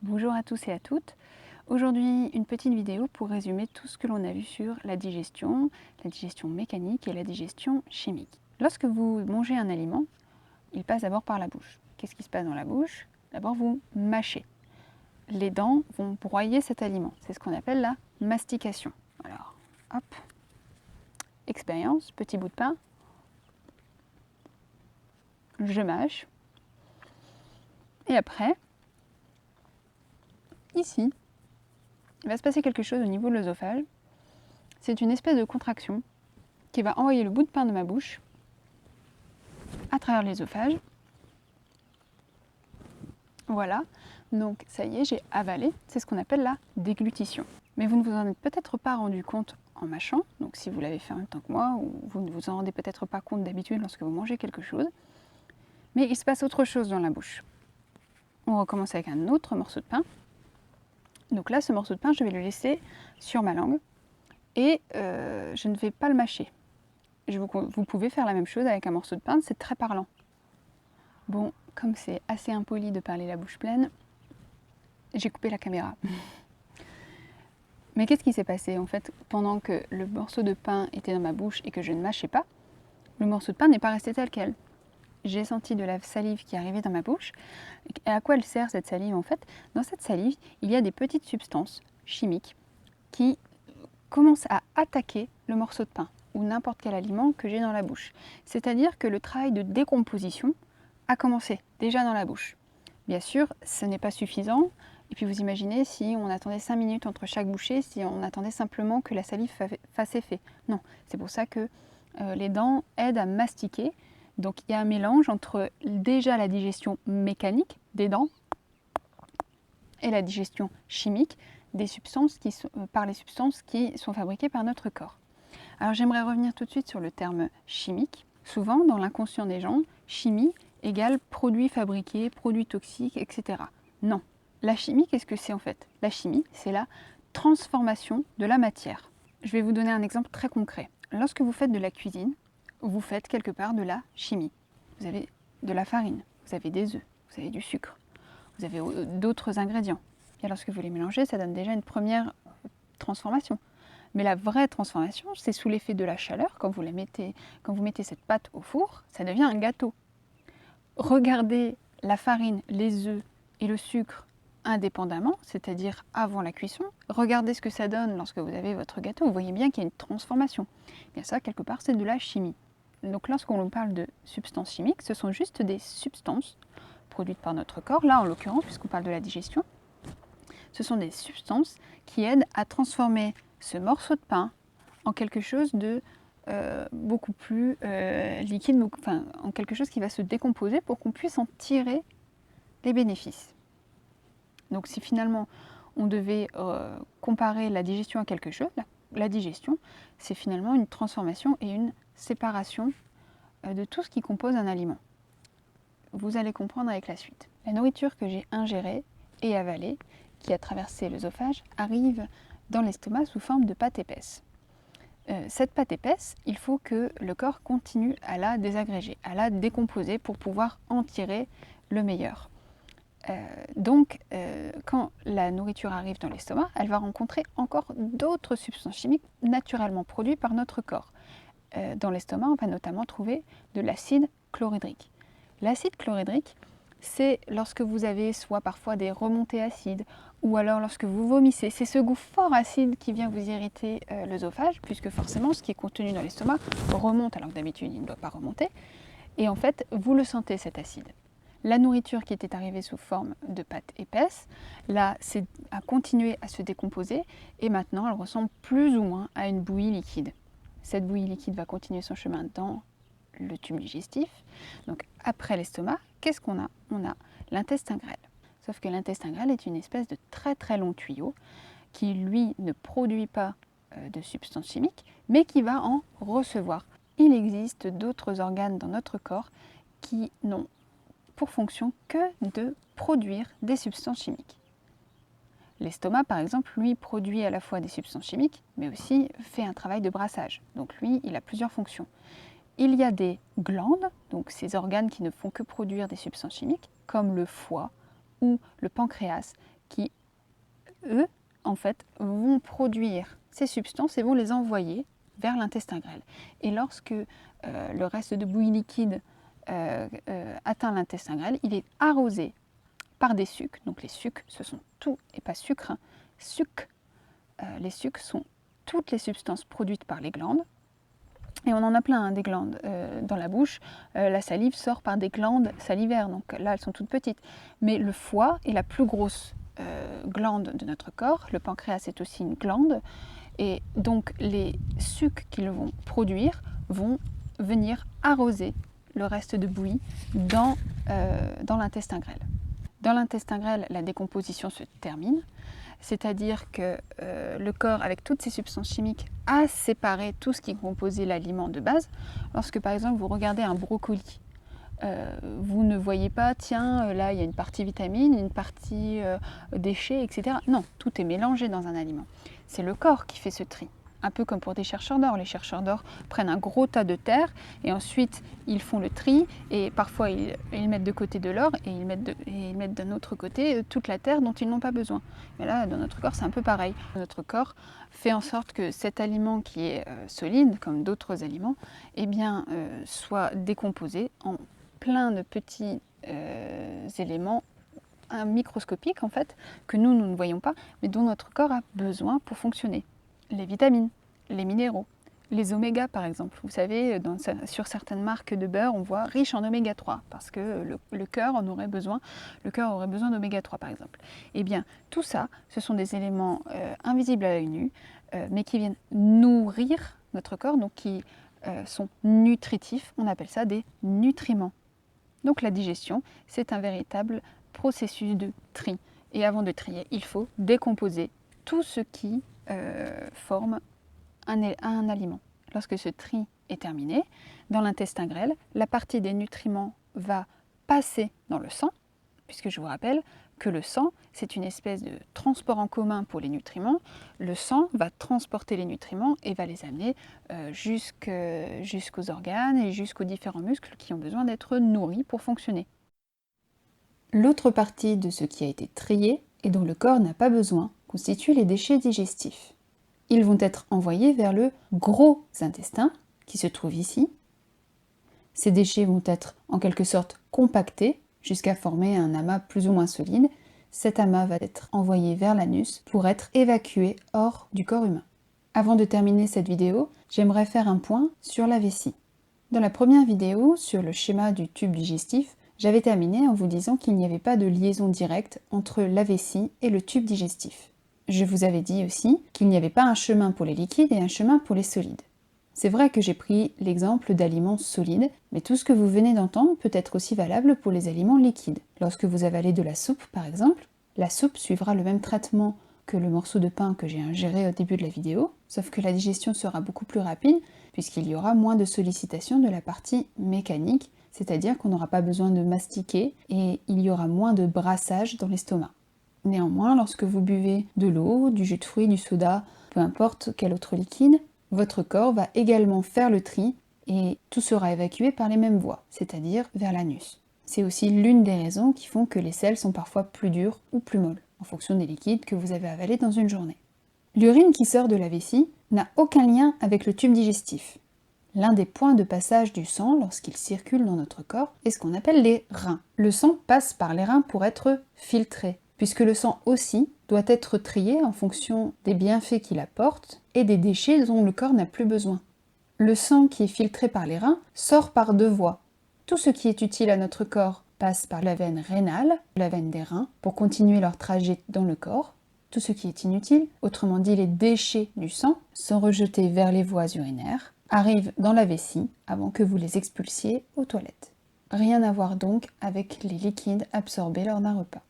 Bonjour à tous et à toutes. Aujourd'hui, une petite vidéo pour résumer tout ce que l'on a vu sur la digestion mécanique et la digestion chimique. Lorsque vous mangez un aliment, il passe d'abord par la bouche. Qu'est-ce qui se passe dans la bouche? D'abord, vous mâchez. Les dents vont broyer cet aliment. C'est ce qu'on appelle la mastication. Alors, hop, expérience, petit bout de pain. Je mâche. Et après, ici, il va se passer quelque chose au niveau de l'œsophage. C'est une espèce de contraction qui va envoyer le bout de pain de ma bouche à travers l'œsophage. Voilà, donc ça y est, j'ai avalé. C'est ce qu'on appelle la déglutition. Mais vous ne vous en êtes peut-être pas rendu compte en mâchant, donc si vous l'avez fait en même temps que moi, ou vous ne vous en rendez peut-être pas compte d'habitude lorsque vous mangez quelque chose, mais il se passe autre chose dans la bouche. On recommence avec un autre morceau de pain. Donc là, ce morceau de pain, je vais le laisser sur ma langue et je ne vais pas le mâcher. Vous pouvez faire la même chose avec un morceau de pain, c'est très parlant. Bon, comme c'est assez impoli de parler la bouche pleine, j'ai coupé la caméra. Mais qu'est-ce qui s'est passé en fait pendant que le morceau de pain était dans ma bouche et que je ne mâchais pas? Le morceau de pain n'est pas resté tel quel. J'ai senti de la salive qui arrivait dans ma bouche. Et à quoi elle sert cette salive en fait? Dans cette salive, il y a des petites substances chimiques qui commencent à attaquer le morceau de pain ou n'importe quel aliment que j'ai dans la bouche. C'est-à-dire que le travail de décomposition a commencé déjà dans la bouche. Bien sûr, ce n'est pas suffisant. Et puis vous imaginez si on attendait 5 minutes entre chaque bouchée, si on attendait simplement que la salive fasse effet. Non, c'est pour ça que les dents aident à mastiquer. Donc il y a un mélange entre déjà la digestion mécanique des dents et la digestion chimique des substances par les substances qui sont fabriquées par notre corps. Alors j'aimerais revenir tout de suite sur le terme chimique. Souvent, dans l'inconscient des gens, chimie égale produit fabriqué, produit toxique, etc. Non. La chimie, qu'est-ce que c'est en fait? La chimie, c'est la transformation de la matière. Je vais vous donner un exemple très concret. Lorsque vous faites de la cuisine, vous faites quelque part de la chimie. Vous avez de la farine, vous avez des œufs, vous avez du sucre, vous avez d'autres ingrédients. Et lorsque vous les mélangez, ça donne déjà une première transformation. Mais la vraie transformation, c'est sous l'effet de la chaleur. Quand vous mettez cette pâte au four, ça devient un gâteau. Regardez la farine, les œufs et le sucre indépendamment, c'est-à-dire avant la cuisson. Regardez ce que ça donne lorsque vous avez votre gâteau. Vous voyez bien qu'il y a une transformation. Et ça, quelque part, c'est de la chimie. Donc lorsqu'on parle de substances chimiques, ce sont juste des substances produites par notre corps. Là, en l'occurrence, puisqu'on parle de la digestion, ce sont des substances qui aident à transformer ce morceau de pain en quelque chose de beaucoup plus liquide, en quelque chose qui va se décomposer pour qu'on puisse en tirer les bénéfices. Donc si finalement on devait comparer la digestion à quelque chose, la digestion, c'est finalement une transformation et une séparation de tout ce qui compose un aliment. Vous allez comprendre avec la suite. La nourriture que j'ai ingérée et avalée, qui a traversé l'œsophage, arrive dans l'estomac sous forme de pâte épaisse. Cette pâte épaisse, il faut que le corps continue à la désagréger, à la décomposer pour pouvoir en tirer le meilleur. Donc, quand la nourriture arrive dans l'estomac, elle va rencontrer encore d'autres substances chimiques naturellement produites par notre corps. Dans l'estomac, on va notamment trouver de l'acide chlorhydrique. L'acide chlorhydrique, c'est lorsque vous avez soit parfois des remontées acides, ou alors lorsque vous vomissez. C'est ce goût fort acide qui vient vous irriter l'œsophage, puisque forcément ce qui est contenu dans l'estomac remonte, alors que d'habitude il ne doit pas remonter. Et en fait, vous le sentez cet acide. La nourriture qui était arrivée sous forme de pâte épaisse, là, a continué à se décomposer, et maintenant elle ressemble plus ou moins à une bouillie liquide. Cette bouillie liquide va continuer son chemin dans le tube digestif. Donc après l'estomac, qu'est-ce qu'on a? On a l'intestin grêle. Sauf que l'intestin grêle est une espèce de très très long tuyau qui, lui, ne produit pas de substances chimiques, mais qui va en recevoir. Il existe d'autres organes dans notre corps qui n'ont pour fonction que de produire des substances chimiques. L'estomac, par exemple, lui produit à la fois des substances chimiques, mais aussi fait un travail de brassage. Donc lui, il a plusieurs fonctions. Il y a des glandes, donc ces organes qui ne font que produire des substances chimiques, comme le foie ou le pancréas, qui, eux, en fait, vont produire ces substances et vont les envoyer vers l'intestin grêle. Et lorsque le reste de bouillie liquide atteint l'intestin grêle, il est arrosé par des sucs. Donc les sucs, ce sont tout, et pas sucre, hein. Les sucs sont toutes les substances produites par les glandes. Et on en a plein, hein, des glandes dans la bouche. La salive sort par des glandes salivaires, donc là elles sont toutes petites. Mais le foie est la plus grosse glande de notre corps. Le pancréas est aussi une glande. Et donc les sucs qu'ils vont produire vont venir arroser le reste de bouillie dans l'intestin grêle. Dans l'intestin grêle, la décomposition se termine, c'est-à-dire que le corps, avec toutes ces substances chimiques, a séparé tout ce qui composait l'aliment de base. Lorsque par exemple vous regardez un brocoli, vous ne voyez pas, tiens, là il y a une partie vitamine, une partie déchets, etc. Non, tout est mélangé dans un aliment. C'est le corps qui fait ce tri. Un peu comme pour des chercheurs d'or. Les chercheurs d'or prennent un gros tas de terre et ensuite ils font le tri et parfois ils mettent de côté de l'or et ils mettent d'un autre côté toute la terre dont ils n'ont pas besoin. Mais là, dans notre corps, c'est un peu pareil. Notre corps fait en sorte que cet aliment qui est solide, comme d'autres aliments, eh bien, soit décomposé en plein de petits éléments microscopiques en fait, que nous ne voyons pas, mais dont notre corps a besoin pour fonctionner. Les vitamines, les minéraux, les oméga par exemple. Vous savez, sur certaines marques de beurre, on voit riche en oméga 3 parce que le cœur aurait besoin d'oméga 3 par exemple. Eh bien, tout ça, ce sont des éléments invisibles à l'œil nu, mais qui viennent nourrir notre corps, donc qui sont nutritifs. On appelle ça des nutriments. Donc la digestion, c'est un véritable processus de tri. Et avant de trier, il faut décomposer tout ce qui forme un aliment. Lorsque ce tri est terminé, dans l'intestin grêle, la partie des nutriments va passer dans le sang, puisque je vous rappelle que le sang, c'est une espèce de transport en commun pour les nutriments. Le sang va transporter les nutriments et va les amener jusqu'aux organes et jusqu'aux différents muscles qui ont besoin d'être nourris pour fonctionner. L'autre partie de ce qui a été trié et dont le corps n'a pas besoin constitue les déchets digestifs. Ils vont être envoyés vers le gros intestin qui se trouve ici. Ces déchets vont être en quelque sorte compactés jusqu'à former un amas plus ou moins solide. Cet amas va être envoyé vers l'anus pour être évacué hors du corps humain. Avant de terminer cette vidéo, j'aimerais faire un point sur la vessie. Dans la première vidéo sur le schéma du tube digestif, j'avais terminé en vous disant qu'il n'y avait pas de liaison directe entre la vessie et le tube digestif. Je vous avais dit aussi qu'il n'y avait pas un chemin pour les liquides et un chemin pour les solides. C'est vrai que j'ai pris l'exemple d'aliments solides, mais tout ce que vous venez d'entendre peut être aussi valable pour les aliments liquides. Lorsque vous avalez de la soupe, par exemple, la soupe suivra le même traitement que le morceau de pain que j'ai ingéré au début de la vidéo, sauf que la digestion sera beaucoup plus rapide, puisqu'il y aura moins de sollicitation de la partie mécanique, c'est-à-dire qu'on n'aura pas besoin de mastiquer et il y aura moins de brassage dans l'estomac. Néanmoins, lorsque vous buvez de l'eau, du jus de fruits, du soda, peu importe quel autre liquide, votre corps va également faire le tri et tout sera évacué par les mêmes voies, c'est-à-dire vers l'anus. C'est aussi l'une des raisons qui font que les selles sont parfois plus dures ou plus molles, en fonction des liquides que vous avez avalés dans une journée. L'urine qui sort de la vessie n'a aucun lien avec le tube digestif. L'un des points de passage du sang lorsqu'il circule dans notre corps est ce qu'on appelle les reins. Le sang passe par les reins pour être filtré, puisque le sang aussi doit être trié en fonction des bienfaits qu'il apporte et des déchets dont le corps n'a plus besoin. Le sang qui est filtré par les reins sort par deux voies. Tout ce qui est utile à notre corps passe par la veine rénale, la veine des reins, pour continuer leur trajet dans le corps. Tout ce qui est inutile, autrement dit les déchets du sang, sont rejetés vers les voies urinaires, arrivent dans la vessie avant que vous les expulsiez aux toilettes. Rien à voir donc avec les liquides absorbés lors d'un repas.